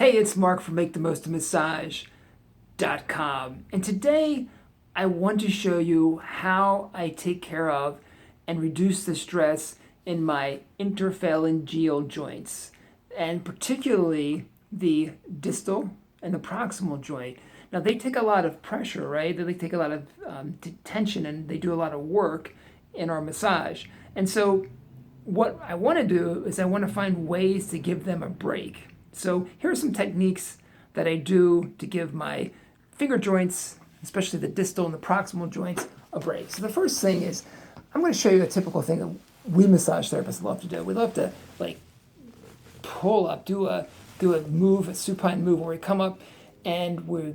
Hey, it's Mark from MakeTheMostOfMassage.com, and today I want to show you how I take care of and reduce the stress in my interphalangeal joints, and particularly the distal and the proximal joint. Now, they take a lot of pressure, right? They take a lot of tension, and they do a lot of work in our massage. And so what I want to do is I want to find ways to give them a break. So here are some techniques that I do to give my finger joints, especially the distal and the proximal joints, a break. So the first thing is I'm going to show you a typical thing that we massage therapists love to do. We love to pull up, do a move, a supine move, where we come up and we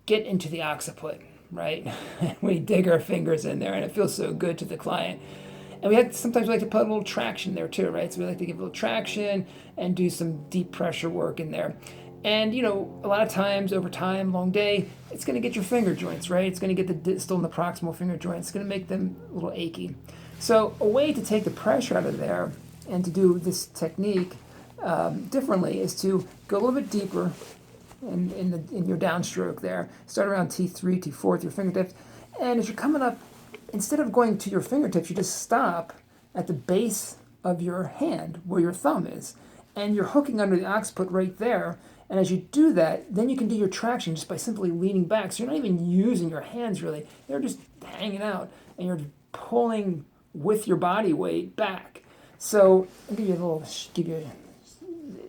get into the occiput, right? We dig our fingers in there, and it feels so good to the client. And sometimes we like to put a little traction there too, right? So we like to give a little traction and do some deep pressure work in there. And a lot of times over time, long day, it's going to get your finger joints, right? It's going to get the distal and the proximal finger joints. It's going to make them a little achy. So a way to take the pressure out of there and to do this technique differently is to go a little bit deeper in your downstroke there. Start around T3, T4 with your fingertips. And as you're coming up, instead of going to your fingertips, you just stop at the base of your hand where your thumb is. And you're hooking under the occiput right there. And as you do that, then you can do your traction just by simply leaning back. So you're not even using your hands really. They're just hanging out. And you're pulling with your body weight back. So I'll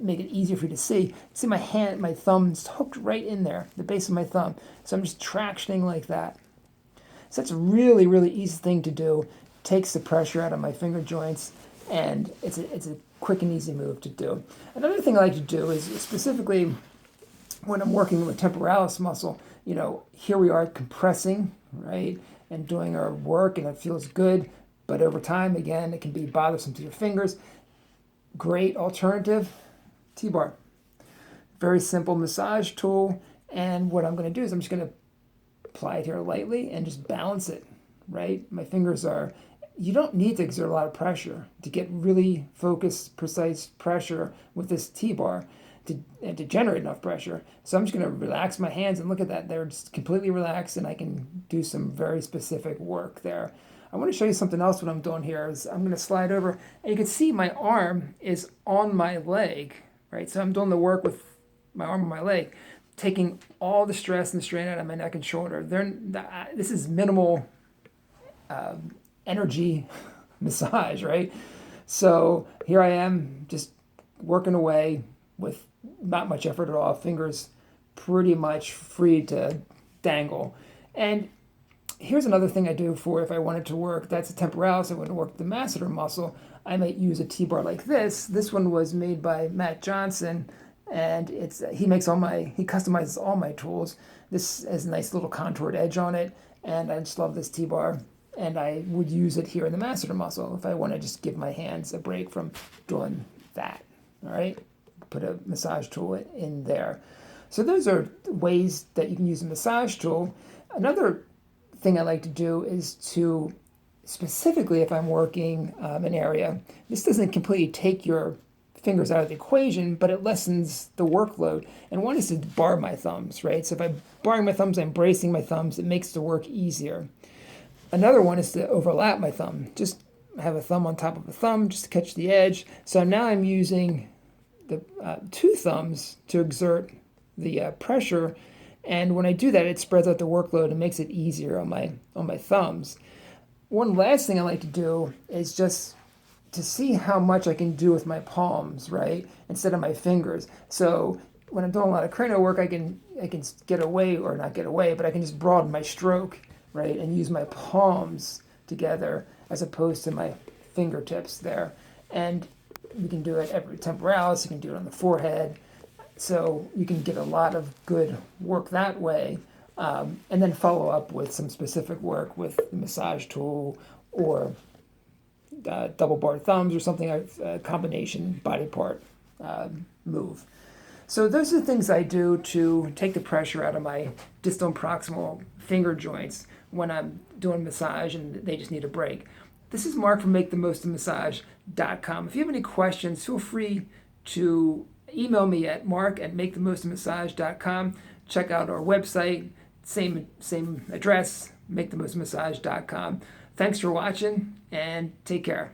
make it easier for you to see. See my hand, my thumb's hooked right in there, the base of my thumb. So I'm just tractioning like that. So that's a really, really easy thing to do. Takes the pressure out of my finger joints, and it's a quick and easy move to do. Another thing I like to do is specifically when I'm working with temporalis muscle, here we are compressing, right, and doing our work, and it feels good, but over time, again, it can be bothersome to your fingers. Great alternative, TBar. Very simple massage tool, and what I'm going to do is I'm just going to apply it here lightly and just balance it, right? My fingers you don't need to exert a lot of pressure to get really focused, precise pressure with this T-bar to generate enough pressure. So I'm just going to relax my hands, and look at that. They're just completely relaxed, and I can do some very specific work there. I want to show you something else. What I'm doing here is I'm going to slide over, and you can see my arm is on my leg, right? So I'm doing the work with my arm on my leg, taking all the stress and the strain out of my neck and shoulder. This is minimal energy massage, right? So here I am just working away with not much effort at all, fingers pretty much free to dangle. And here's another thing I do for if I wanted to work, that's a temporalis, I want to work the masseter muscle, I might use a T-bar like this. This one was made by Matt Johnson, and he customizes all my tools. This has a nice little contoured edge on it, and I just love this T-bar, and I would use it here in the masseter muscle if I want to just give my hands a break from doing that. All right, put a massage tool in there. So those are ways that you can use a massage tool. Another thing I like to do is to, specifically if I'm working an area, this doesn't completely take your fingers out of the equation, but it lessens the workload. And one is to bar my thumbs, right? So if I'm barring my thumbs, I'm bracing my thumbs, it makes the work easier. Another one is to overlap my thumb. Just have a thumb on top of a thumb, just to catch the edge. So now I'm using the two thumbs to exert the pressure, and when I do that, it spreads out the workload and makes it easier on my thumbs. One last thing I like to do is just to see how much I can do with my palms, right, instead of my fingers. So when I'm doing a lot of cranial work, I can get away, or not get away, but I can just broaden my stroke, right, and use my palms together as opposed to my fingertips there. And you can do it every temporalis, you can do it on the forehead, so you can get a lot of good work that way, and then follow up with some specific work with the massage tool or double bar thumbs or something, a combination body part move. So those are the things I do to take the pressure out of my distal and proximal finger joints when I'm doing massage and they just need a break. This is Mark from MakeTheMostOfMassage.com. If you have any questions, feel free to email me at mark@makethemostofmassage.com. Check out our website, same address, makethemostofmassage.com. Thanks for watching, and take care.